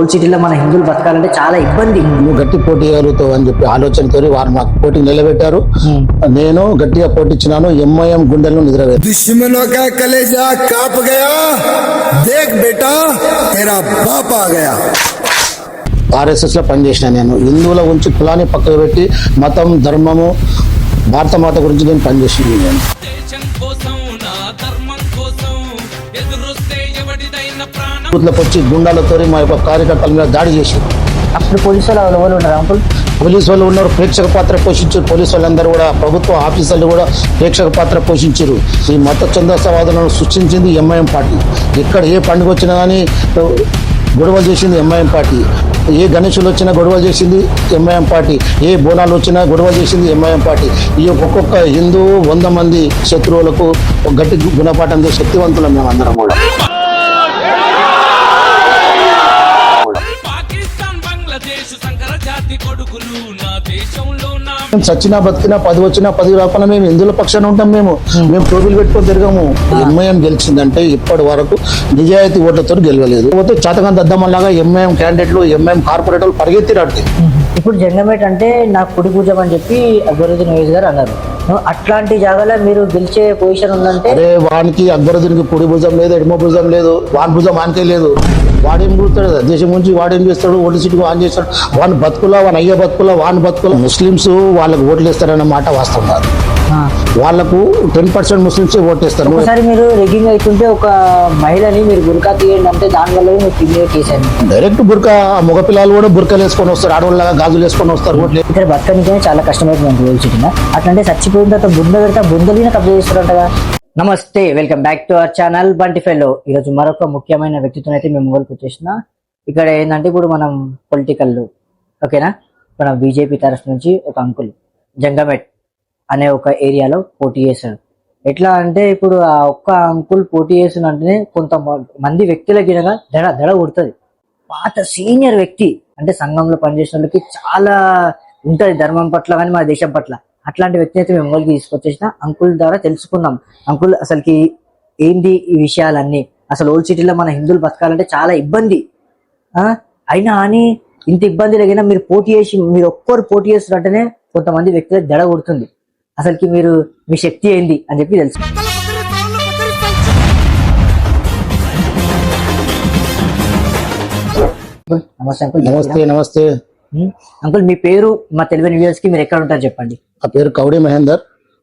Old సిటీలో మన హిందువులు బతకాలంటే చాలా ఇబ్బంది. నువ్వు గట్టి పోటీ చేయగలుగుతావు అని చెప్పి ఆలోచనతో వారు నాకు పోటీ నిలబెట్టారు. నేను గట్టిగా పోటీచ్చినాను. ఎంఐఎం గుండెలను నిద్రవేరు. दुश्मनों का कलेजा कांप गया, देख बेटा तेरा बाप आ गया. ఆర్ఎస్ఎస్ లో పనిచేసిన నేను హిందువుల గురించి కులాన్ని పక్కకు పెట్టి మతం ధర్మము భారత మాత గురించి నేను పనిచేసింది. నేను బూత్లకు వచ్చి గుండాలతో మా యొక్క కార్యకర్తల మీద దాడి చేసి అప్పుడు పోలీసు వాళ్ళు ఎవరు ఉన్నారు అంకుల్? పోలీసు వాళ్ళు ఉన్నారు, ప్రేక్షక పాత్ర పోషించారు. పోలీసు వాళ్ళందరూ కూడా ప్రభుత్వ ఆఫీసర్లు కూడా ప్రేక్షక పాత్ర పోషించారు. ఈ మత ఛందస్వాదులను సృష్టించింది ఎంఐఎం పార్టీ. ఇక్కడ ఏ పండుగ వచ్చినా కానీ గొడవలు చేసింది ఎంఐఎం పార్టీ. ఏ గణేశులు వచ్చినా గొడవలు చేసింది ఎంఐఎం పార్టీ. ఏ బోనాలు వచ్చినా గొడవలు చేసింది ఎంఐఎం పార్టీ. ఈ ఒక్కొక్క హిందువు 100 మంది శత్రువులకు ఒక గట్టి గుణపాఠం శక్తివంతులం మేము అందరం కూడా. చచ్చినా బతికినా 10 వచ్చినా 10 రాకుండా మేము హిందువుల పక్షాన ఉంటాం. మేము టోబీలు పెట్టుకొని తిరగము. ఎంఐఎం గెలిచిందంటే ఇప్పటి వరకు నిజాయితీ ఓట్లతో గెలవలేదు. పోతే చాతకాంత దద్దమ్మలాగా ఎంఐఎం క్యాండిడేట్లు ఎంఐఎం కార్పొరేటర్లు పరిగెత్తిరాడు. ఇప్పుడు జంగమేట్ అంటే నాకు కుడి భుజం అని చెప్పి అక్బరుద్దీన్ ఓవైసీ గారు అన్నారు. అట్లాంటి జాగాలో మీరు గెలిచే పొజిషన్ ఉందంటే అరే వానికి అక్బరుద్దీన్కి కుడి భుజం లేదు, ఎడమ భుజం లేదు, వాని భుజం వానికే లేదు. వాడేం కూర్తాడు దేశం గురించి, వాడేం చేస్తాడు, ఓటు సీటుకు వాన్ చేస్తాడు. వాని బతుకులా, వాని అయ్యే బతుకులా, వాని బతుకులా. ముస్లింస్ వాళ్ళకు ఓట్లు వేస్తారన్న మాట వాస్తవం కాదు. వాళ్ళకు 10% ముస్లింస్ ఓటేస్తారు. ఒకసారి మీరు రెగ్గింగ్ అవుతుంటే ఒక మహిళని మీరు బుర్కా తీయండి అంటే దానివల్ల మీరు క్రిమినల్ కేసు అయింది. డైరెక్ట్ బుర్కా, మగపిల్లలు కూడా బుర్కాలు వేసుకొని వస్తారు, ఆడవాళ్ళగా గాజులు వేసుకొని వస్తారు. ఓట్లు ఇక్కడ బతకనికే చాలా కష్టమైంది ఓల్డ్ సిటీలో. అట్లంటే చచ్చిపోయిన తర్వాత బుంద పెడితే బుందలీన కబ్జా చేస్తారంటగా. నమస్తే, welcome back to our channel Bunty fellow. ఈరోజు మరొక ముఖ్యమైన వ్యక్తిత్వం అయితే మేము ముందుకు వచ్చేసిన. ఇక్కడ ఏంటంటే ఇప్పుడు మనం పొలిటికల్ ఓకేనా, మన బీజేపీ తరఫు నుంచి ఒక అంకుల్ జంగమేట్ అనే ఒక ఏరియాలో పోటీ చేశాడు. ఎట్లా అంటే ఇప్పుడు ఆ ఒక్క అంకుల్ పోటీ చేసినంటేనే కొంతమంది వ్యక్తులకి దడ ఉడుతుంది. పాత సీనియర్ వ్యక్తి అంటే సంఘంలో పనిచేసిన వాళ్ళకి చాలా ఉంటది ధర్మం పట్ల కానీ మన దేశం పట్ల. అట్లాంటి వ్యక్తిని అయితే మేము ముందుకు తీసుకొచ్చేసిన. అంకుల్ ద్వారా తెలుసుకుందాం అంకుల్ అసలుకి ఏంది ఈ విషయాలన్నీ. అసలు ఓల్డ్ సిటీలో మన హిందువులు బతకాలంటే చాలా ఇబ్బంది. అయినా అని ఇంత ఇబ్బంది లేకపోయినా మీరు మీరు ఒక్కరు పోటీ చేస్తున్నట్టనే కొంతమంది వ్యక్తులకు దడ కొడుతుంది. అసలుకి మీ శక్తి ఏంది అని చెప్పి తెలుసు. నమస్తే అంకుల్. నమస్తే. నమస్తే అంకుల్, మీ పేరు మా తెలుగు వ్యూవర్స్ కి మీరు ఎక్కడ ఉంటారు చెప్పండి. నా పేరు కౌడి మహేందర్.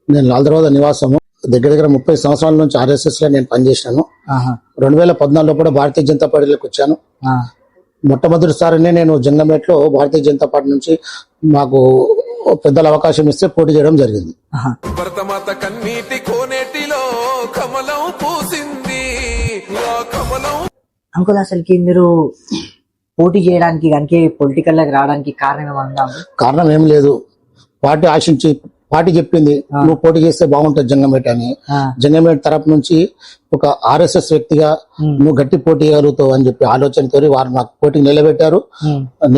నేను లాల్ దర్వాజా నివాసము. దగ్గర 30 సంవత్సరాల నుంచి ఆర్ఎస్ఎస్ లో నేను పనిచేసినాను. 2014లో కూడా భారతీయ జనతా పార్టీలోకి వచ్చాను. మొట్టమొదటిసారినే నేను జంగమేట్ లో భారతీయ జనతా పార్టీ నుంచి మాకు పెద్దల అవకాశం ఇస్తే పోటీ చేయడం జరిగింది. అంకుల్, అసలుకి మీరు పోటీ చేయడానికి కనుక పొలిటికల్ లోకి రావడానికి కారణం ఏమన్నా? కారణం ఏం లేదు. పార్టీ ఆశించి పార్టీ చెప్పింది నువ్వు పోటీ చేస్తే బాగుంటుంది జంగమేట్ అని. జంగమేట్ తరపు నుంచి ఒక ఆర్ఎస్ఎస్ వ్యక్తిగా నువ్వు గట్టి పోటీ చేయగలుగుతావు అని చెప్పి ఆలోచనతో వారు నాకు పోటీ నిలబెట్టారు.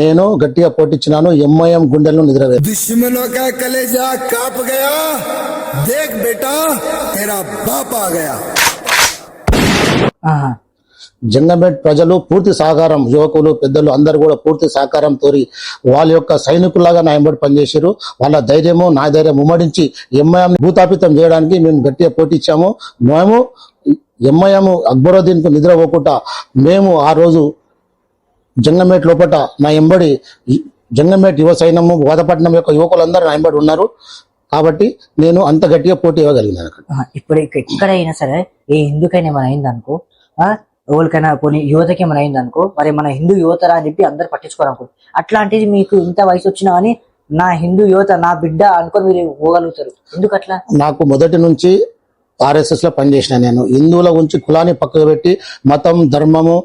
నేను గట్టిగా పోటీచ్చినాను. ఎంఐఎం గుండెలను నిద్రవేరు. दुश्मनों का कलेजा कांप गया, देख बेटा तेरा बाप आ गया. జంగమేట్ ప్రజలు పూర్తి సహకారం, యువకులు పెద్దలు అందరు కూడా పూర్తి సహకారంతో వాళ్ళ యొక్క సైనికుల్లాగా నా ఎంబడి పనిచేసారు. వాళ్ళ ధైర్యము నా ధైర్యం ఉమ్మడించి ఎంఐఎం భూతాపితం చేయడానికి మేము గట్టిగా పోటీచ్చాము. మేము ఎంఐఎం అక్బరుద్దీన్ కు నిద్ర పోకుండా మేము ఆ రోజు జంగమేట్ లోపల నా ఎంబడి జంగమేట్ యువ సైన్యము బోధపట్నం యొక్క యువకులందరూ నా ఎంబడి ఉన్నారు. కాబట్టి నేను అంత గట్టిగా పోటీ ఇవ్వగలిగినాను. ఇప్పుడు ఎక్కడైనా సరే ఏ హిందూకైనా ఏమైనా అయిందనుకో, ఎవరికైనా కొన్ని యువతకి ఏమైనా అయిందనుకో, మరి మన హిందూ యువతరా అని చెప్పి అందరు పట్టించుకోరనుకో. అట్లాంటిది మీకు ఇంత వయసు వచ్చినా కానీ నా హిందూ యువత నా బిడ్డ అనుకొని మీరు పోగలుగుతారు. ఎందుకు అట్లా? నాకు మొదటి నుంచి ఆర్ఎస్ఎస్ లో పనిచేసిన నేను హిందువుల గురించి కులాన్ని పక్కకు పెట్టి మతం ధర్మము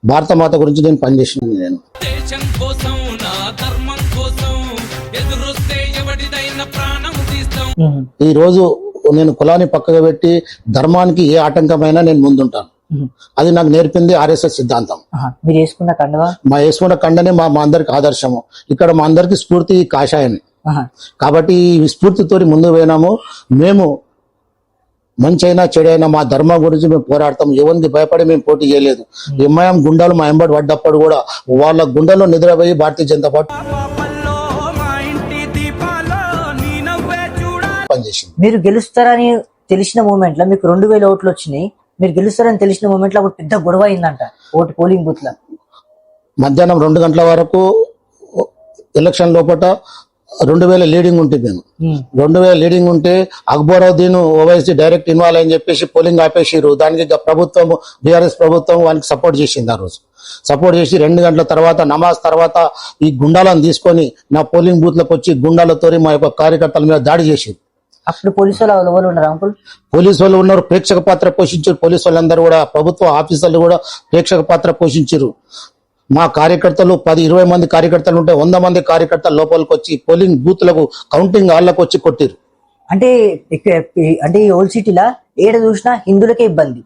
భారత మాత గురించి నేను పనిచేసిన. నేను ఈ రోజు నేను కులాన్ని పక్కకు పెట్టి ధర్మానికి ఏ ఆటంకమైనా నేను ముందుంటాను. అది నాకు నేర్పింది ఆర్ఎస్ఎస్ సిద్ధాంతం. మీరు వేసుకున్న కండవా? మా వేసుకున్న కండనే మా అందరికి ఆదర్శము. ఇక్కడ మా అందరికి స్ఫూర్తి కాషాయమే. కాబట్టి ఈ స్ఫూర్తితో ముందు పోయినాము. మేము మంచి అయినా చెడైనా మా ధర్మం గురించి మేము పోరాడతాం. ఎవరికి భయపడి మేము పోటీ చేయలేదు. ఎంఐఎం గుండాలు మా ఎంబడి పడ్డప్పుడు కూడా వాళ్ళ గుండెల్లో నిద్రపోయి భారతీయ జనతా పార్టీ పనిచేసింది. మీరు గెలుస్తారని తెలిసిన మూమెంట్ లో మీకు 2000 ఓట్లు వచ్చినాయి. మీరు గెలుస్తారని తెలిసిన మూమెంట్ లో అప్పుడు పెద్ద గొడవ అయిందంట ఓటు పోలింగ్ బూత్ లో. మధ్యాహ్నం 2 గంటల వరకు ఎలక్షన్ లోపల 2000 లీడింగ్ ఉంటుంది. మేము 2000 లీడింగ్ ఉంటే అక్బరుద్దీన్ ఓవైసీ డైరెక్ట్ ఇన్వాల్వ్ అని చెప్పేసి పోలింగ్ ఆపేసిరు. దానికి ప్రభుత్వం బీఆర్ఎస్ ప్రభుత్వం వానికి సపోర్ట్ చేసింది. ఆ రోజు సపోర్ట్ చేసి 2 గంటల తర్వాత నమాజ్ తర్వాత ఈ గుండాలను తీసుకొని నా పోలింగ్ బూత్ లకు వచ్చి గుండాలతో మా యొక్క కార్యకర్తల మీద దాడి చేసింది. అప్పుడు పోలీసు వాళ్ళు ఎవరు ఉన్నారు అంకుల్? పోలీసు వాళ్ళు ఉన్నారు, ప్రేక్షక పాత్ర పోషించారు. పోలీసు వాళ్ళందరూ కూడా ప్రభుత్వ ఆఫీసర్లు కూడా ప్రేక్షక పాత్ర పోషించారు. మా కార్యకర్తలు 10-20 మంది కార్యకర్తలు ఉంటే 100 మంది కార్యకర్తలు లోపలికి వచ్చి పోలింగ్ బూత్లకు కౌంటింగ్ హాల్లకు వచ్చి కొట్టిరు. అంటే ఈ ఓల్డ్ సిటీలా ఏడ చూసినా హిందువులకే ఇబ్బంది.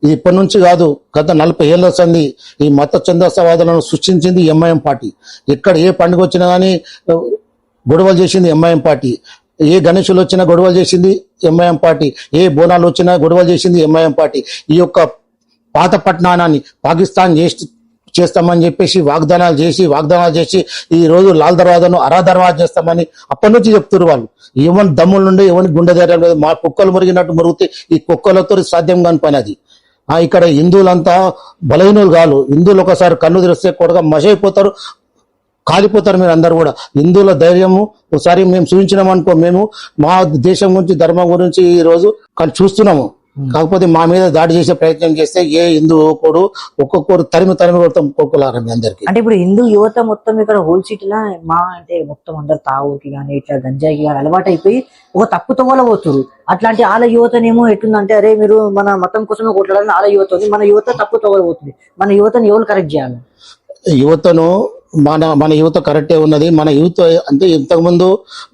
ఇది ఇప్పటి నుంచి కాదు, గత 40 ఏళ్ళ సంది ఈ మత ఛందస్సవాదులను సృష్టించింది ఎంఐఎం పార్టీ. ఎక్కడ ఏ పండుగ వచ్చినా కానీ గొడవలు చేసింది ఎంఐఎం పార్టీ. ఏ గణేషులు వచ్చినా గొడవలు చేసింది ఎంఐఎం పార్టీ. ఏ బోనాలు వచ్చినా గొడవలు చేసింది ఎంఐఎం పార్టీ. ఈ యొక్క పాత పట్టణాన్ని పాకిస్తాన్ చేస్తామని చెప్పేసి వాగ్దానాలు చేసి ఈ రోజు లాల్ దర్వాజాను అరా దర్వాజా చేస్తామని అప్పటి నుంచి చెప్తున్నారు వాళ్ళు. ఎవరి దమ్ముల నుండి ఎవరి గుండె ధైర్యం లేదు. మా కుక్కలు మురిగినట్టు మురిగితే ఈ కుక్కలతో సాధ్యం కాని పని అది. ఇక్కడ హిందువులంతా బలహీనులు కాదు. హిందువులు ఒకసారి కన్ను తెరిస్తే కూడా మజైపోతారు, కాలిపోతారు. మీరు అందరు కూడా హిందువుల ధైర్యము ఒకసారి మేము చూపించినాం అనుకో, మేము మా దేశం గురించి ధర్మం గురించి ఈ రోజు చూస్తున్నాము. కాకపోతే మా మీద దాడి చేసే ప్రయత్నం చేస్తే ఏ హిందూ యువకుడు ఒక్కొక్కరు తరిమి కొడతాం కొడుకులారా మీ అందరికి. అంటే ఇప్పుడు హిందూ యువత మొత్తం ఇక్కడ హోల్ సిటీలా అంటే మొత్తం అందరు తాగుకి కానీ ఇట్లా గంజాయికి కానీ అలవాటు అయిపోయి ఒక తప్పుతో వల్ల పోతున్నారు. అట్లాంటి వాళ్ళ యువతనేమో ఎట్లుందంటే అరే మీరు మన మతం కోసమే కొట్లాడాలని వాళ్ళ యువత ఉంది. మన యువత తప్పుతో వల్ల పోతుంది. మన యువతను ఎవరు కరెక్ట్ చేయాలి? యువతను మన యువత కరెక్టే ఉన్నది. మన యువత అంటే ఇంతకుముందు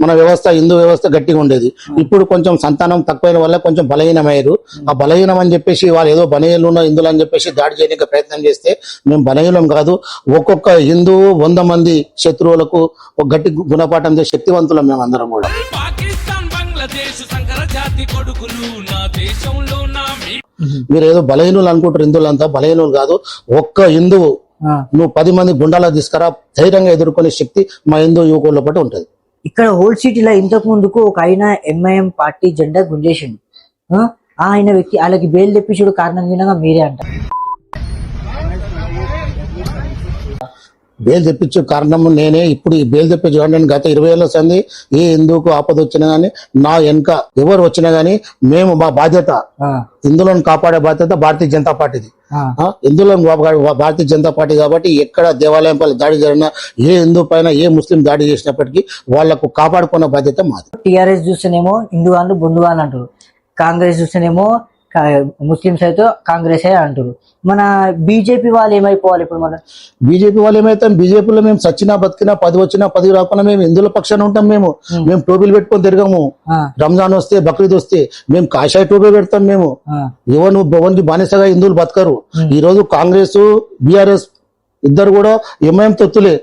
మన వ్యవస్థ హిందూ వ్యవస్థ గట్టిగా ఉండేది. ఇప్పుడు కొంచెం సంతానం తక్కువైన వల్ల కొంచెం బలహీనమయ్యారు. ఆ బలహీనం అని చెప్పేసి వాళ్ళు ఏదో బలహీనలు ఉన్న హిందువులు అని చెప్పేసి దాడి చేయడానికి ప్రయత్నం చేస్తే మేము బలహీనం కాదు. ఒక్కొక్క హిందువు 100 మంది శత్రువులకు ఒక గట్టి గుణపాఠం చేసే శక్తివంతులం మేము అందరం కూడా. మీరు ఏదో బలహీనులు అనుకుంటారు, హిందువులంతా బలహీనులు కాదు. ఒక్క హిందువు నువ్వు 10 మంది గుండాల తీసుకురా ధైర్యంగా ఎదుర్కొనే శక్తి మా హిందూ యువకుల పాటు ఉంటది. ఇక్కడ ఓల్డ్ సిటీలో ఇంతకు ముందుకు ఒక ఆయన ఎంఐఎం పార్టీ జెండా గుంజేసిండు. ఆయన వ్యక్తి వాళ్ళకి బెయిల్ తెప్పించుడు కారణం వినగా మీరే అంట. బెయిల్ తెప్పించే కారణం నేనే. ఇప్పుడు ఈ బెయిల్ తెప్పించు గత 20 ఏళ్ళ సంది ఏ హిందువుకు ఆపద వచ్చినా గానీ నా వెనక ఎవరు వచ్చినా గానీ మేము మా బాధ్యత హిందువులను కాపాడే బాధ్యత భారతీయ జనతా పార్టీది. హిందువులను భారతీయ జనతా పార్టీ కాబట్టి ఎక్కడ దేవాలయం పైన దాడి జరిగినా ఏ హిందూ పైన ఏ ముస్లిం దాడి చేసినప్పటికీ వాళ్లకు కాపాడుకున్న బాధ్యత మాది. టీఆర్ఎస్ చూస్తేనేమో హిందూ వాళ్ళు బొందు వాళ్ళు అంటారు, కాంగ్రెస్ చూస్తేనేమో ముస్లింస్ అయితే కాంగ్రెస్ అంటారు. మన బీజేపీ వాళ్ళు ఏమైపోవాలి ఇప్పుడు? మన బీజేపీ వాళ్ళు ఏమైతాం? బీజేపీలో మేము సచ్చినా బతికినా 10 వచ్చినా 10 రాకుండా మేము హిందువుల పక్షాన ఉంటాం. మేము టోపీలు పెట్టుకొని తిరగము. రంజాన్ వస్తే బక్రీద్ వస్తే మేము కాషాయ టోపీ పెడతాం. మేము ఎవరికి బానిసగా హిందువులు బతకరు. ఈ రోజు కాంగ్రెస్ బీఆర్ఎస్ ఇద్దరు కూడా ఎంఐఎం తొత్తులే.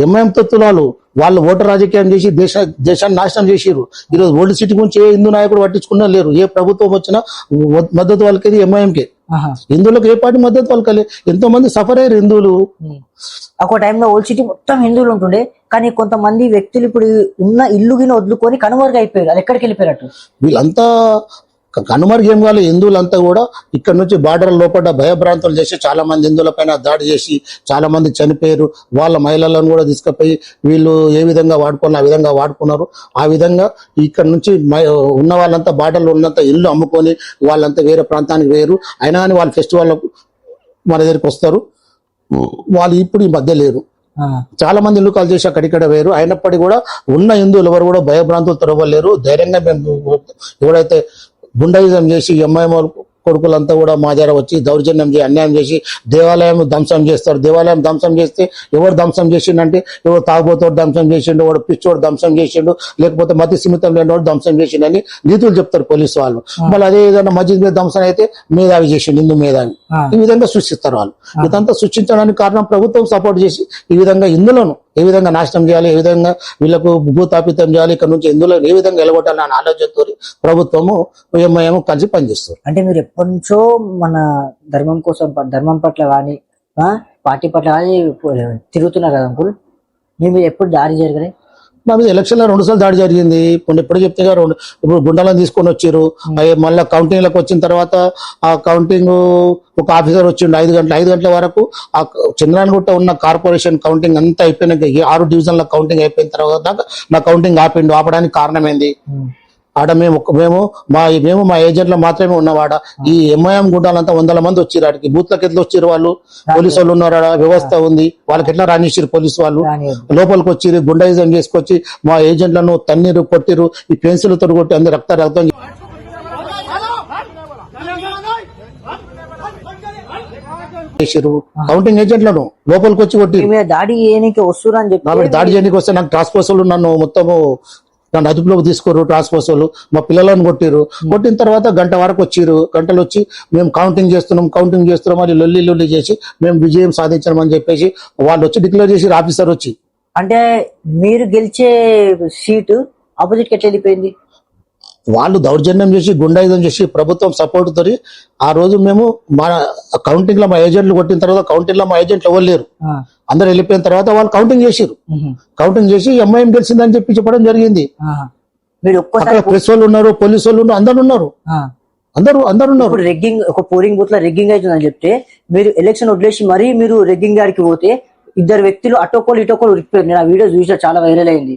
ఎంఐఎం తొత్తులాలు వాళ్ళు ఓటర్ రాజకీయం చేసి దేశాన్ని నాశనం చేసిరు. ఈరోజు ఓల్డ్ సిటీ గురించి ఏ హిందూ నాయకుడు పట్టించుకున్నా లేరు. ఏ ప్రభుత్వం వచ్చినా మద్దతు వాళ్ళకి ఎంఐఎంకే. హిందువులకు ఏ పార్టీ మద్దతు వాళ్ళకలే. ఎంతో మంది సఫర్ అయ్యారు హిందువులు. ఒక టైంలో ఓల్డ్ సిటీ మొత్తం హిందువులు ఉంటుండే, కానీ కొంతమంది వ్యక్తులు ఇప్పుడు ఉన్న ఇల్లు గిన వదులుకొని కనుమరుగు అయిపోయారు. అది ఎక్కడికి వెళ్ళిపోయారట? వీళ్ళంతా కనుమరుగు ఏం కాదు. హిందువులంతా కూడా ఇక్కడ నుంచి బార్డర్ లోపల భయభ్రాంతులు చేసి చాలా మంది హిందువుల పైన దాడి చేసి చాలా మంది చనిపోయారు. వాళ్ళ మహిళలను కూడా తీసుకుపోయి వీళ్ళు ఏ విధంగా వాడుకోవాలి ఆ విధంగా వాడుకున్నారు. ఆ విధంగా ఇక్కడ నుంచి ఉన్న వాళ్ళంతా బార్డర్లో ఉన్నంత ఇల్లు అమ్ముకొని వాళ్ళంతా వేరే ప్రాంతానికి వేరు. అయినా కానీ వాళ్ళ ఫెస్టివల్ మన దగ్గరికి వస్తారు. వాళ్ళు ఇప్పుడు ఈ మధ్య లేరు. చాలా మంది ఇల్లు కాల్ చేసి అక్కడిక్కడ వేరు. అయినప్పటికీ కూడా ఉన్న హిందువులు ఎవరు కూడా భయభ్రాంతులు తొలగలేరు. ధైర్యంగా మేము ఎవరైతే గుండాయిజం చేసి ఎంఐఎం కొడుకులంతా కూడా మా దగ్గర వచ్చి దౌర్జన్యం చేసి అన్యాయం చేసి దేవాలయం ధ్వంసం చేస్తారు. దేవాలయం ధ్వంసం చేస్తే ఎవరు ధ్వంసం చేసిండంటే ఎవరు తాగుబోతోడు ధ్వంసం చేసిండు, వాడు పిచ్చోడు ధ్వంసం చేసిండు, లేకపోతే మతి సీమితం లేని వాడు ధ్వంసం చేసిండని నీతులు చెప్తారు పోలీసు వాళ్ళు. మళ్ళీ అదే ఏదైనా మస్జిద్ మీద ధ్వంసం అయితే మేధావి చేసిండు, హిందూ మేధావి. ఈ విధంగా సృష్టిస్తారు వాళ్ళు. ఇదంతా సృష్టించడానికి కారణం ప్రభుత్వం సపోర్ట్ చేసి ఈ విధంగా హిందువులను ఏ విధంగా నాశనం చేయాలి, ఏ విధంగా వీళ్ళకు భూతాపితం చేయాలి, ఇక్కడ నుంచి ఎందులో ఏ విధంగా ఎలగొట్టాలి అనే ఆలోచనతో ప్రభుత్వము ఎంఐఎం కలిసి పనిచేస్తారు. అంటే మీరు ఎప్పటి నుంచో మన ధర్మం కోసం ధర్మం పట్ల కానీ పార్టీ పట్ల కానీ తిరుగుతున్నారు కదా అంకుల్, మీ మీద ఎప్పుడు దాడి జరగలే? నా మీద ఎలక్షన్ లో 2 సార్లు దాడి జరిగింది. ఎప్పుడు చెప్తే ఇప్పుడు గుండాలను తీసుకొని వచ్చారు. మళ్ళీ కౌంటింగ్ లకు వచ్చిన తర్వాత ఆ కౌంటింగ్ ఒక ఆఫీసర్ వచ్చిండు 5 గంటల వరకు. ఆ చంద్రాయణగుట్ట ఉన్న కార్పొరేషన్ కౌంటింగ్ అంతా అయిపోయినాక 6 డివిజన్ల కౌంటింగ్ అయిపోయిన తర్వాత నా కౌంటింగ్ ఆపడానికి కారణం ఏంది? ఆడ మేము మా ఏజెంట్లు మాత్రమే ఉన్నవాడ. ఈ ఎంఐఎం గుండాలంతా 100 మంది వచ్చారు. ఆడికి బూత్లకు ఎట్లా వచ్చారు వాళ్ళు? పోలీసు వాళ్ళు ఉన్నారు, వ్యవస్థ ఉంది, వాళ్ళకి ఎట్లా రానిచ్చారు పోలీసు వాళ్ళు? లోపలికి వచ్చి గుండాయిజం చేసుకొచ్చి మా ఏజెంట్లను తన్నీరు కొట్టిరు, ఈ పెన్సిల్తో కొట్టి అందరు రక్తం చేసారు. కౌంటింగ్ ఏజెంట్లను లోపలికి వచ్చి కొట్టి దాడి చేయడానికి వస్తున్నారు అని చెప్పి దాడి చేయడానికి వస్తే నాకు టాస్క్ ఫోర్స్ వాళ్ళు నన్ను మొత్తము నన్ను అదుపులోకి తీసుకోరు. టాస్క్ ఫోర్స్ వాళ్ళు మా పిల్లలను కొట్టిన తర్వాత గంట వరకు వచ్చిర్రు. గంటలు వచ్చి మేము కౌంటింగ్ చేస్తున్నాం అని లొల్లి చేసి మేము విజయం సాధించామని చెప్పేసి వాళ్ళు వచ్చి డిక్లేర్ చేసి ఆఫీసర్ వచ్చి. అంటే మీరు గెలిచే సీటు ఆపోజిట్ ఎట్లా వెళ్ళిపోయింది? వాళ్ళు దౌర్జన్యం చేసి గుండాయుధం చేసి ప్రభుత్వం సపోర్ట్ తోటి ఆ రోజు మేము మా కౌంటింగ్ లో మా ఏజెంట్లు కొట్టిన తర్వాత కౌంటింగ్ లో మా ఏజెంట్లు ఎవరు లేరు, అందరు వెళ్ళిపోయిన తర్వాత వాళ్ళు కౌంటింగ్ చేసిరు. కౌంటింగ్ చేసి ఎంఐఎం గెలిచిందని చెప్పి చెప్పడం జరిగింది. ప్రెస్ వాళ్ళు ఉన్నారు, పోలీసు వాళ్ళు ఉన్నారు, అందరు ఉన్నారు. రెగ్గింగ్ ఒక పోలింగ్ బూత్ లో రెగ్గింగ్ అవుతుందని చెప్తే మీరు ఎలక్షన్ వదిలేసి మరీ మీరు రెగ్గింగ్ గారికి పోతే 2 వ్యక్తులు అటోకోలు ఇటోకోలు ఉరికిపోయారు. నేను ఆ వీడియో చూసా, చాలా వైరల్ అయింది.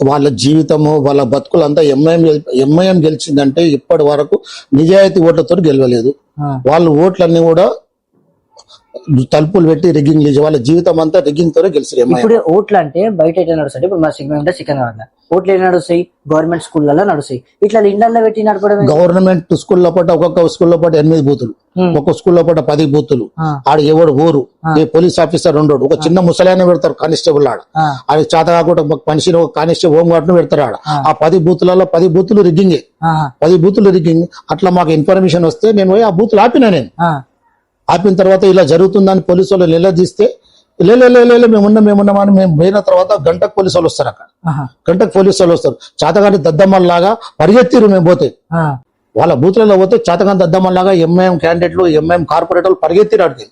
వాళ్ళ జీవితము వాళ్ళ బతుకులు అంతా ఎంఐఎం గెలిచిందంటే ఇప్పటి వరకు నిజాయితీ ఓట్లతో గెలవలేదు. వాళ్ళ ఓట్లన్నీ కూడా తలుపులు పెట్టి రిగ్గింగ్ చేసి వాళ్ళ జీవితం అంతా రిగ్గింగ్ తోనే గెలిచారు. ఇప్పుడు ఓట్లు అంటే బయట ఎట్లా నడుస్తాయి? ఇప్పుడు మా సికింద్రాబాద్ ఓట్లు ఎట్లా నడుస్తాయి? గవర్నమెంట్ స్కూళ్ళలో నడుస్తాయి. ఇట్లా ఇండల్లో పెట్టి నడపడం. గవర్నమెంట్ స్కూల్లో పాటు ఒక్కొక్క స్కూల్లో పాటు 8 బూతులు, ఒక్కొక్క స్కూల్లో పాటు 10 బూతులు. ఆడ ఎవడు ఊరు ఏ పోలీస్ ఆఫీసర్ ఉండడు. ఒక చిన్న ముసలాయన పెడతారు కానిస్టేబుల్ ఆడ. అది చేత కాకుండా మనిషిని ఒక కానిస్టేబుల్ హోమ్ గార్డ్ ను పెడతారు ఆడ. ఆ 10 బూతులలో 10 బూతులు రిగ్గింగే. 10 బూతులు రిగ్గింగ్. అట్లా మాకు ఇన్ఫర్మేషన్ వస్తే నేను పోయి ఆ బూతులు నేను ఆపిన తర్వాత ఇలా జరుగుతుందని పోలీసు వాళ్ళు నిలదీస్తే మేమున్నామని మేము పోయిన తర్వాత గంటకు పోలీసు వాళ్ళు వస్తారు. అక్కడ గంటకు పోలీసు వాళ్ళు వస్తారు. చాతగాని దద్దమ్మల్లాగా పరిగెత్తిరు. మేము పోతే వాళ్ళ బూత్లలో పోతే చాతగాని దద్దమ్మల్లాగా ఎంఐఎం క్యాండిడేట్లు ఎంఐఎం కార్పొరేటర్లు పరిగెత్తిరు. అడిగి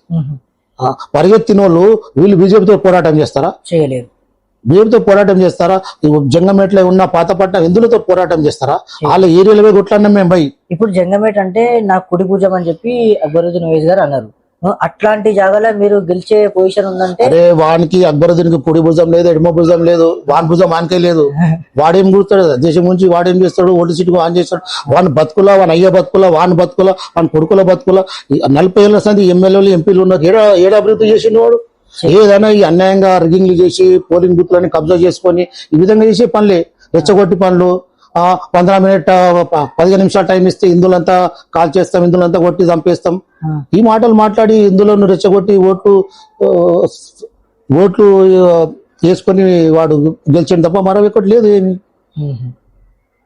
పరిగెత్తిన వాళ్ళు వీళ్ళు బీజేపీతో పోరాటం చేస్తారా? చేయలేరు. బీజేపీతో పోరాటం చేస్తారా? జంగమేట్లో ఉన్న పాతపట్నం ఎందులతో పోరాటం చేస్తారా? వాళ్ళ ఏరియాలో కొట్లాడినాం మేము పోయి. ఇప్పుడు జంగమేట్ అంటే నాకు కుడి భుజం అని చెప్పి అక్బరుద్దీన్ ఓవైసీ గారు అన్నారు. అట్లాంటి జాగాలో మీరు గెలిచే పొజిషన్ ఉందంటే అరే వానికి అక్బరుద్దీన్కి కుడి భుజం లేదు, ఎడమ భుజం లేదు, వాని భుజం వానికే లేదు. వాడేం కూర్తాడు దేశం గురించి? వాడేం చేస్తాడు? ఓటు సీటుకు ఆన్ చేస్తాడు. వాని బతుకులా, వాని అయ్య బతుకులా, వాని బతుకులా, వాని కొడుకుల బతుకులా. 40 ఏళ్ల సంది ఎమ్మెల్యేలు ఎంపీలు ఉన్నారు. ఏడా అభివృద్ధి చేసిన వాడు? ఏదైనా ఈ అన్యాయంగా రిగ్గింగ్లు చేసి పోలింగ్ బూత్లని కబ్జా చేసుకొని ఈ విధంగా చేసే పనులే రెచ్చగొట్టి పనులు. 15 నిమిషాలు టైం ఇస్తే ఇందులంతా కాల్ చేస్తాం, ఇందులంతా కొట్టి చంపేస్తాం. ఈ మాటలు మాట్లాడి ఇందులో రెచ్చగొట్టి ఓట్లు వేసుకొని వాడు గెలిచింది తప్ప మరో ఒకటి లేదు ఏమి.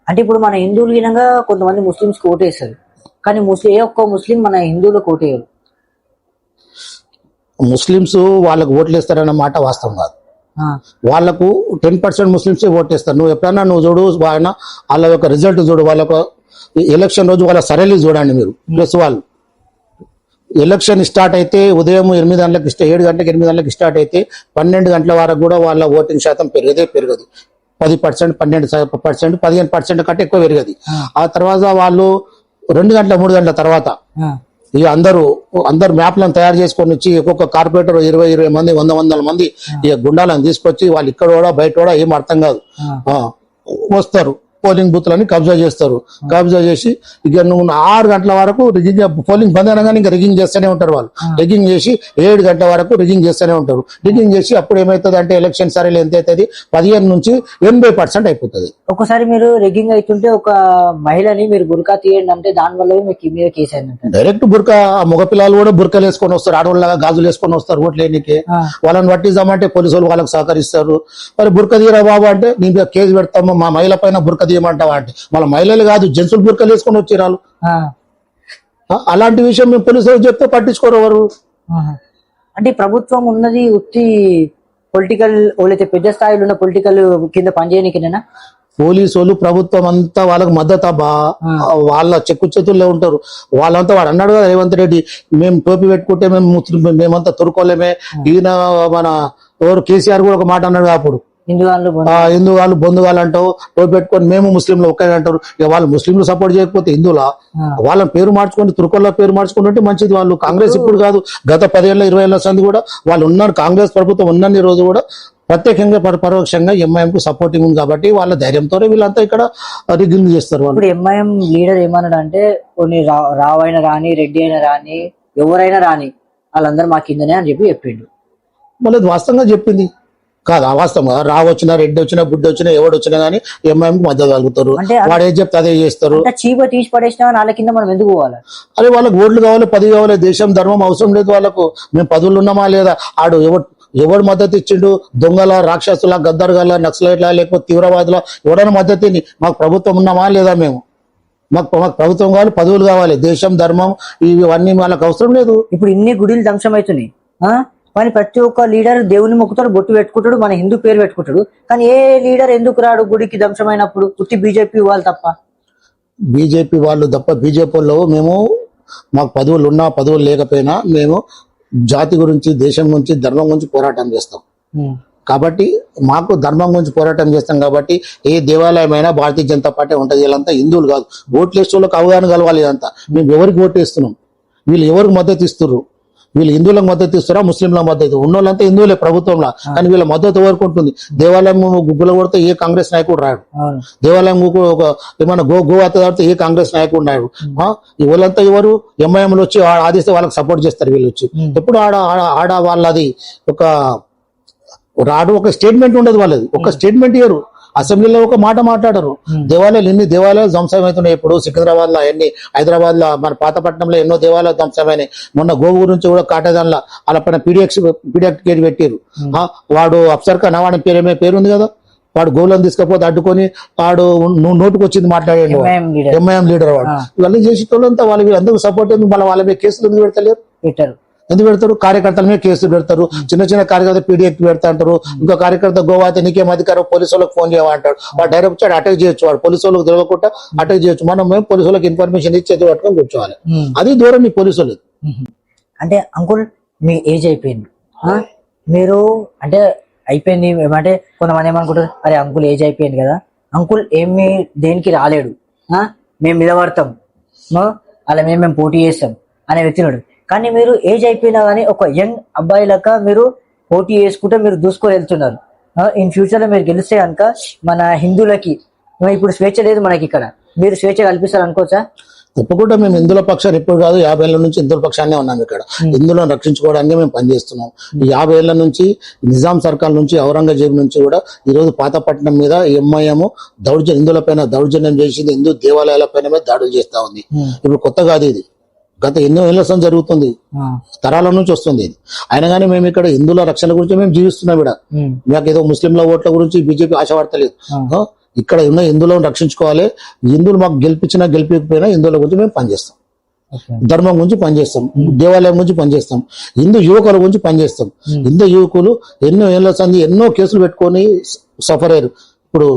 అంటే ఇప్పుడు మన హిందువులు గినంగా కొంతమంది ముస్లింస్ కి ఓటేస్తారు, కానీ ఏ ఒక్క ముస్లిం మన హిందువులకు ఓటేయరు. ముస్లింస్ వాళ్ళకు ఓట్లు వేస్తారన్న మాట వాస్తవం కాదు. వాళ్ళకు 10% ముస్లింసే ఓటేస్తారు. నువ్వు ఎప్పుడన్నా చూడు వాళ్ళ యొక్క రిజల్ట్ చూడు. వాళ్ళకు ఎలక్షన్ రోజు వాళ్ళ సరళి చూడండి మీరు. ప్లస్ వాళ్ళు ఎలక్షన్ స్టార్ట్ అయితే ఉదయం 8 గంటలకు 7 గంటలకు 8 గంటలకు స్టార్ట్ అయితే 12 గంటల వరకు కూడా వాళ్ళ ఓటింగ్ శాతం పెరగదు. 10%, 12%, 15% కంటే ఎక్కువ పెరగదు. ఆ తర్వాత వాళ్ళు 2 గంటల 3 గంటల తర్వాత ఇక అందరూ మ్యాప్లను తయారు చేసుకొని వచ్చి ఒక్కొక్క కార్పొరేటర్ 20 మంది 100 మంది ఇక గుండాలను తీసుకొచ్చి వాళ్ళు ఇక్కడ కూడా బయట కూడా ఏం అర్థం కాదు వస్తారు. పోలింగ్ బూత్లని కబ్జా చేస్తారు. కబ్జా చేసి ఇక నువ్వు 6 గంటల వరకు రిగ్గింగ్, పోలింగ్ బంద్ అనగానే ఇంకా రిగ్గింగ్ చేస్తూనే ఉంటారు వాళ్ళు. రిగ్గింగ్ చేసి 7 గంటల వరకు రిగ్గింగ్ చేస్తూనే ఉంటారు. రిగ్గింగ్ చేసి అప్పుడు ఏమవుతుంది అంటే ఎలక్షన్ సరైన ఎంత అవుతుంది? 15 నుంచి 80% అయిపోతుంది. ఒకసారి మీరు రిగ్గింగ్ అవుతుంటే ఒక మహిళని మీరు బుర్కా తీయండి అంటే దాని వల్ల మీకు మీద కేసు అయిందంటే డైరెక్ట్ బుర్కా. మగపిల్లలు కూడా బుర్కలు వేసుకొని వస్తారు, ఆడవాళ్ళగా గాజులు వేసుకొని వస్తారు ఓట్లు వేయడానికి. వాళ్ళని పట్టిద్దామంటే పోలీసు వాళ్ళు వాళ్ళకి సహకరిస్తారు. మరి బుర్క తీయరా బాబు అంటే నీ మీద కేసు పెడతాము, మా మహిళ పైన బుర్క తీయమంటావా అంటే వాళ్ళ మహిళలు కాదు జెంట్సులు బుర్కలు వేసుకొని వచ్చారు. అలాంటి విషయం మేము పోలీసులకు చెప్తే పట్టించుకోరు ఎవరు. అంటే ప్రభుత్వం ఉన్నది ఉత్తి పొలిటికల్ వాళ్ళైతే పెద్ద స్థాయిలో ఉన్న పొలిటికల్ కింద పనిచేయనికినేనా? పోలీసు వాళ్ళు ప్రభుత్వం అంతా వాళ్ళకి మద్దతు వాళ్ళ చెక్కు చేతుల్లో ఉంటారు. వాళ్ళంతా వాడు అన్నాడు కదా రేవంత్ రెడ్డి, మేము టోపీ పెట్టుకుంటే మేము ముస్లిం మేమంతా తురుకోలేమే. ఈయన మన ఎవరు కేసీఆర్ కూడా ఒక మాట అన్నాడు అప్పుడు, హిందువులు బొందుగాలు అంటావు, టోపీ పెట్టుకొని మేము ముస్లింలు ఒకే అంటారు. ఇక వాళ్ళు ముస్లింలు సపోర్ట్ చేయకపోతే హిందువులా? వాళ్ళ పేరు మార్చుకొని తురుకోళ్ళ పేరు మార్చుకుంటే మంచిది. వాళ్ళు కాంగ్రెస్ ఇప్పుడు కాదు, గత 10 ఏళ్ళ 20 ఏళ్ళ సంది కూడా వాళ్ళు ఉన్నారు. కాంగ్రెస్ ప్రభుత్వం ఉన్నన్ని రోజు కూడా ప్రత్యేకంగా పరోక్షంగా ఎంఐఎం కు సపోర్టింగ్ ఉంది కాబట్టి వాళ్ళ ధైర్యంతోనే వీళ్ళంతా ఇక్కడ రిగ్గింగ్ చేస్తారు. వాళ్ళు ఇప్పుడు ఎంఐఎం లీడర్ ఏమన్నాడు అంటే, కొన్ని రావైనా రాని, రెడ్డి అయినా రాని, ఎవరైనా రాని, వాళ్ళందరూ మా కిందనే అని చెప్పి చెప్పిండు. మళ్ళీ వాస్తవంగా చెప్పింది కాదు, అవాస్తవం. రావచ్చినా, రెడ్డి వచ్చినా, బుడ్డి వచ్చినా, ఎవడు వచ్చినా గానీ ఎంఐఎం కు మద్దతు కలుగుతారు. వాడు ఏం చెప్తే అదే చేస్తారు. చీప తీసి పడేసినా వాళ్ళ కింద మనం ఎందుకు పోవాలి? అరే వాళ్ళకి ఓట్లు కావాలి, 10 కావాలి. దేశం ధర్మం అవసరం లేదు వాళ్ళకు. మేము 10 ఉన్నామా లేదా? ఆడు ఎవడు మద్దతు ఇచ్చిండు? దొంగల, రాక్షసుల, గద్దర్గాల, నక్సలైట్ల, లేకపోతే తీవ్రవాదుల ఎవరైనా మద్దతు మాకు ప్రభుత్వం ఉన్నామా లేదా? మాకు ప్రభుత్వం కావాలి, 10 కావాలి. దేశం ధర్మం ఇవన్నీ వాళ్ళకి అవసరం లేదు. ఇప్పుడు ఇన్ని గుడిలు ధ్వంసం అవుతున్నాయి కానీ ప్రతి ఒక్క లీడర్ దేవుని మొక్కుతాడు, బొట్టు పెట్టుకుంటాడు, మన హిందూ పేరు పెట్టుకుంటాడు. కానీ ఏ లీడర్ ఎందుకు రాడు గుడికి ధ్వంసమైనప్పుడు? పుట్టి బీజేపీ వాళ్ళు తప్ప. బీజేపీ వాళ్ళు తప్ప. బీజేపీలో మేము మాకు 10 ఉన్నా 10 లేకపోయినా మేము జాతి గురించి, దేశం గురించి, ధర్మం గురించి పోరాటం చేస్తాం. కాబట్టి మాకు ధర్మం గురించి పోరాటం చేస్తాం కాబట్టి ఏ దేవాలయం అయినా భారతీయ జనతా పార్టీ ఉంటుంది. వీళ్ళంతా హిందువులు కాదు. ఓట్లు వేసే వాళ్ళకి అవగాహన కలవాలి. ఇదంతా మేము ఎవరికి ఓటు వేస్తున్నాం, వీళ్ళు ఎవరికి మద్దతు ఇస్తున్నారు, వీళ్ళు హిందువులకు మద్దతు ఇస్తారా, ముస్లింలకు మద్దతు? ఉన్నోళ్ళంతా హిందువులే ప్రభుత్వంలో, కానీ వీళ్ళ మద్దతు ఎవరికి ఉంటుంది? దేవాలయం గుగ్గులు కొడితే ఏ కాంగ్రెస్ నాయకుడు రాడు. దేవాలయం ఏమన్నా గోవాత దాడితే ఏ కాంగ్రెస్ నాయకుడు రాడు. వీళ్ళంతా ఎవరు? ఎంఐఎంలు వచ్చి ఆదిస్తే వాళ్ళకి సపోర్ట్ చేస్తారు. వీళ్ళు వచ్చి ఎప్పుడు ఆడ వాళ్ళది ఒక స్టేట్మెంట్ ఉండదు. వాళ్ళది ఒక స్టేట్మెంట్ ఇయ్యరు. అసెంబ్లీలో ఒక మాట మాట్లాడరు. దేవాలయాలు ఎన్ని దేవాలయాలు ధ్వంసమవుతున్నాయి. ఇప్పుడు సికింద్రాబాద్ లో ఎన్ని, హైదరాబాద్ లో, మన పాతపట్నంలో ఎన్నో దేవాలయాలు ధ్వంసమైనాయి. మొన్న గోవు గురించి కూడా కాటదాన్లో వాళ్ళ పైన పీడియాక్ట్ కేసు పెట్టారు. వాడు అఫ్సర్ ఖాన్ వాడి పేరు ఉంది కదా, వాడు గోవులను తీసుకపోతే అడ్డుకొని వాడు నోటుకు వచ్చింది మాట్లాడాడు. ఎంఐఎం లీడర్ వాడు. ఇవన్నీ చేసేటోళ్ళంతా వాళ్ళు అందరూ సపోర్ట్ వాళ్ళ మీద కేసులు ఎందుకు పెడతలేరు? ఎందుకు పెడతారు? కార్యకర్తల మీద కేసులు పెడతారు. చిన్న చిన్న కార్యకర్త పీడిఎఫ్ పెడతా అంటారు. ఇంకో కార్యకర్త గోవా అయితే నీకేం అధికారం, పోలీసు వాళ్ళకి ఫోన్ చేయమంటాడు. వాడు డైరెక్ట్ అటాక్ చేయొచ్చు. వాడు పోలీసు వాళ్ళకి తెలియకుండా అటాక్ చేయొచ్చు. మేము పోలీసు వాళ్ళకి ఇన్ఫర్మేషన్ ఇచ్చి చేతి పట్టుకొని కూర్చోవాలి. అది దూరం మీ పోలీసు వాళ్ళకి. అంటే అంకుల్ మీ ఏజ్ అయిపోయింది, మీరు అంటే అయిపోయింది ఏమంటే కొంతమంది ఏమనుకుంటారు, అరే అంకుల్ ఏజ్ అయిపోయింది కదా, అంకుల్ ఏమి దేనికి రాలేడు, మేము నిలబడతాం, అలా మేము పోటీ చేస్తాం అనే వ్యక్తినాడు. కానీ మీరు ఏజ్ అయిపోయినా కానీ ఒక యంగ్ అబ్బాయి లెక్క మీరు పోటీ చేసుకుంటే మీరు దూసుకొని వెళ్తున్నారు. ఇన్ ఫ్యూచర్ లో మీరు గెలిస్తే కనుక మన హిందువులకి ఇప్పుడు స్వేచ్ఛ లేదు మనకి, ఇక్కడ మీరు స్వేచ్ఛ కల్పిస్తారు అనుకోవచ్చా? తప్పకుండా మేము హిందువుల పక్షాన్ని ఎప్పుడు కాదు, 50 ఏళ్ల నుంచి హిందువుల పక్షాన్నే ఉన్నాం. ఇక్కడ హిందువులను రక్షించుకోవడానికి మేము పనిచేస్తున్నాం. ఈ 50 ఏళ్ల నుంచి నిజాం సర్కార్ నుంచి, ఔరంగజేబ్ నుంచి కూడా ఈరోజు పాతపట్నం మీద ఎంఐఎం హిందువుల పైన దౌర్జన్యం చేసింది. హిందూ దేవాలయాల పైన మీద దాడులు చేస్తా ఉంది. ఇప్పుడు కొత్త కాదు ఇది, గత ఎన్నో ఏళ్ల సంది జరుగుతుంది, తరాల నుంచి వస్తుంది ఇది. అయినా కానీ మేము ఇక్కడ హిందువుల రక్షణ గురించి మేము జీవిస్తున్నాం. ఇక్కడ మాకు ఏదో ముస్లింల ఓట్ల గురించి బీజేపీ ఆశపడతలేదు. ఇక్కడ ఉన్న హిందువులను రక్షించుకోవాలి. హిందువులు మాకు గెలిపించకపోయినా హిందువుల గురించి మేము పనిచేస్తాం. ధర్మం గురించి పనిచేస్తాం, దేవాలయం గురించి పనిచేస్తాం, హిందూ యువకుల గురించి పనిచేస్తాం. హిందూ యువకులు ఎన్నో ఏళ్ల సంది ఎన్నో కేసులు పెట్టుకొని సఫర్ అయ్యారు. ఇప్పుడు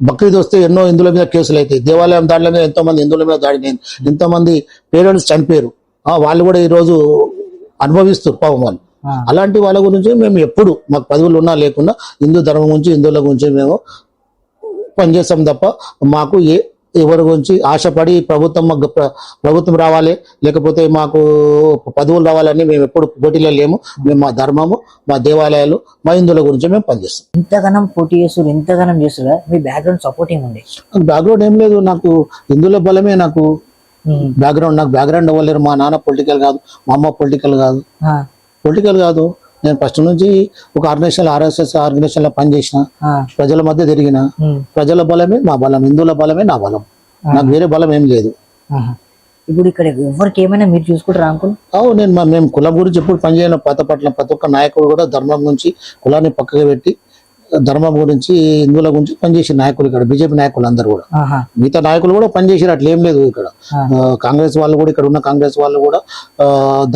బక్రీద్ వస్తే ఎన్నో హిందువుల మీద కేసులు అవుతాయి. దేవాలయం దాడుల మీద ఎంతో మంది హిందువుల మీద దాడి, ఎంతోమంది పేరెంట్స్ చనిపోయారు. వాళ్ళు కూడా ఈ రోజు అనుభవిస్తారు పాపం వాళ్ళు. అలాంటి వాళ్ళ గురించి మేము ఎప్పుడు మాకు 10 ఉన్నా లేకున్నా హిందూ ధర్మం గురించి, హిందువుల గురించి మేము పనిచేస్తాం తప్ప మాకు ఎవరి గురించి ఆశపడి ప్రభుత్వం రావాలి లేకపోతే మాకు 10 రావాలని మేము ఎప్పుడు పోటీలో లేము. మేము మా ధర్మము, మా దేవాలయాలు, మా హిందువుల గురించి మేము పనిచేస్తాం. ఇంతగానం పోటీ చేస్తారు, ఇంతగానం చేస్తారు, మీ బ్యాక్గ్రౌండ్ సపోర్టింగ్ ఉంది? బ్యాక్గ్రౌండ్ ఏం లేదు, నాకు హిందువుల బలమే నాకు బ్యాక్గ్రౌండ్. నాకు బ్యాక్గ్రౌండ్ అవ్వలేరు. మా నాన్న పొలిటికల్ కాదు, మా అమ్మ పొలిటికల్ కాదు. నేను ఫస్ట్ నుంచి ఒక ఆర్గనైజేషన్, RSS ఆర్గనైజేషన్ లో పనిచేసిన, ప్రజల మధ్య తిరిగిన. ప్రజల బలమే మా బలం, హిందువుల బలమే నా బలం, నాకు వేరే బలం ఏం లేదు. ఇప్పుడు ఇక్కడ ఎవరికి ఏమైనా మీరు చూసుకుంటారా అంకుల్? మేము కులం గురించి ఎప్పుడు పనిచేయను. పాతపట్నం ప్రతి ఒక్క నాయకుడు కూడా ధర్మం గురించి, కులాన్ని పక్కకు పెట్టి ధర్మం గురించి, హిందువుల గురించి పనిచేసిన నాయకులు ఇక్కడ బీజేపీ నాయకులు అందరూ కూడా, ఆహా, మిగతా నాయకులు కూడా పనిచేసారు, అట్లా ఏం లేదు ఇక్కడ. కాంగ్రెస్ వాళ్ళు కూడా, ఇక్కడ ఉన్న కాంగ్రెస్ వాళ్ళు కూడా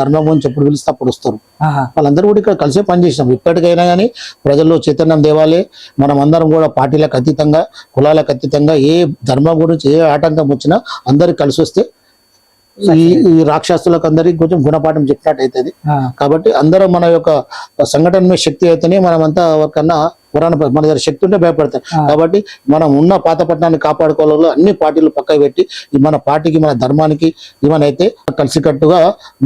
ధర్మం గురించి ఎప్పుడు పిలిస్తే అప్పుడు వస్తారు. ఆహా. వాళ్ళందరూ కూడా ఇక్కడ కలిసే పనిచేసినాం. ఇప్పటికైనా కానీ ప్రజల్లో చైతన్యం తేవాలి. మనం అందరం కూడా పార్టీలకు అతీతంగా, కులాలకు అతీతంగా ఏ ధర్మం గురించి ఏ ఆటంకం వచ్చినా అందరికి కలిసి వస్తే ఈ రాక్షసులకు అందరికి కొంచెం గుణపాఠం చెప్పినట్టు అవుతుంది. కాబట్టి అందరం మన యొక్క సంఘటన మీద శక్తి అయితేనే మనమంతా ఎవరికన్నా మన దగ్గర శక్తి ఉంటే భయపడతాం. కాబట్టి మనం ఉన్న పాత పట్టణాన్ని కాపాడుకోవాలో అన్ని పార్టీలు పక్కకు పెట్టి మన పార్టీకి, మన ధర్మానికి ఏమనైతే కలిసికట్టుగా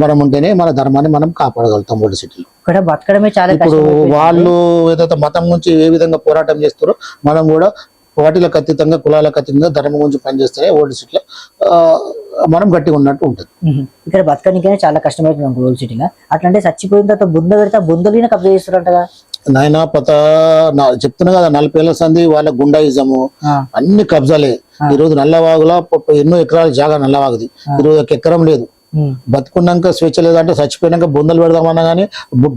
మనం ఉంటేనే మన ధర్మాన్ని మనం కాపాడగలుగుతాం. ఓల్డ్ సిటీలో ఇక్కడ బతకడమే చాలా ఇప్పుడు వాళ్ళు ఏదైతే మతం గురించి ఏ విధంగా పోరాటం చేస్తారో మనం కూడా వాటిలకు అతీతంగా, కులాలకు అతీతంగా ధర్మం గురించి పనిచేస్తే ఓల్డ్ సిటీలో మనం గట్టిగా ఉన్నట్టు ఉంటుంది. ఇక్కడ బతకడానికైనా చాలా కష్టమవుతుంది ఓల్డ్ సిటీలో. అట్లంటే చచ్చిపోయిన తర్వాత బుంద పెడితే బుందలీన కబ్జా చేస్తారంటగా నాయన చెప్తున్నా కదా, 40 ఏళ్ల సంది వాళ్ళ గుండాయిజము అన్ని కబ్జాలే. ఈ రోజు నల్లవాగులా ఎన్నో ఎకరాల జాగా నల్లవాగుది, ఈరోజు ఒక ఎకరం లేదు. బతుకున్నాక స్వేచ్ఛ లేదంటే చచ్చిపోయినాక బొందలు పెడదామన్నా కానీ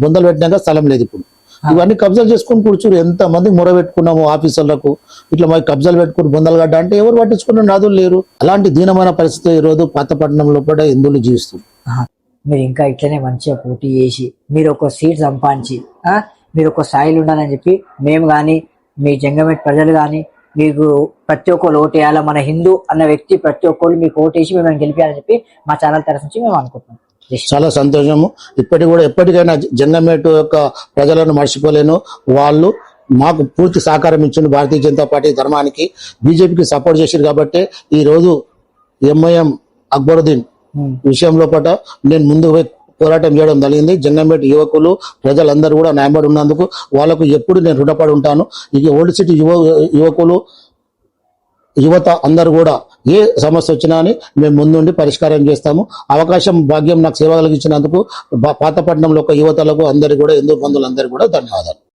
బొందలు పెట్టినాక స్థలం లేదు. ఇప్పుడు ఇవన్నీ కబ్జాలు చేసుకుని కూర్చురు. ఎంత మంది మొర పెట్టుకున్నాము ఆఫీసర్లకు, ఇట్లా మాకు కబ్జాలు పెట్టుకుని బొందలు గడ్డ అంటే ఎవరు పట్టించుకున్న నాదులు లేరు. అలాంటి దీనమైన పరిస్థితి ఈ రోజు పాతపట్నంలో కూడా హిందువులు జీవిస్తారు. మీరు ఇంకా ఇట్లనే మంచిగా పోటీ చేసి మీరు ఒక సీట్ సంపాదించి మీరు ఒక స్థాయిలో ఉండాలని చెప్పి మేము కానీ, మీ జంగమేట్ ప్రజలు కానీ మీకు ప్రతి ఒక్కరు ఓటు వేయాలా, మన హిందూ అన్న వ్యక్తి ప్రతి ఒక్కరు మీకు ఓటేసి మేము గెలిపించాలని చెప్పి మా ఛానల్ తరఫు నుంచి మేము అనుకుంటున్నాం. చాలా సంతోషము. ఇప్పటికి కూడా ఎప్పటికైనా జంగమేటు యొక్క ప్రజలను మర్చిపోలేను. వాళ్ళు మాకు పూర్తి సహకారం ఇచ్చింది. భారతీయ జనతా పార్టీ ధర్మానికి, బీజేపీకి సపోర్ట్ చేశారు కాబట్టి ఈ రోజు ఎంఐఎం అక్బరుద్దీన్ విషయంలో నేను ముందు పోరాటం చేయడం జరిగింది. జంగంపేట యువకులు, ప్రజలందరూ కూడా న్యాయపడి ఉన్నందుకు వాళ్ళకు ఎప్పుడు నేను రుణపడి ఉంటాను. ఇక ఓల్డ్ సిటీ యువకులు, యువత అందరూ కూడా ఏ సమస్య వచ్చినా అని మేము ముందుండి పరిష్కారం చేస్తాము. అవకాశం, భాగ్యం నాకు సేవ కలిగించినందుకు పాతపట్నంలో యువతలకు అందరికీ కూడా, హిందూ బంధువులందరికీ కూడా ధన్యవాదాలు.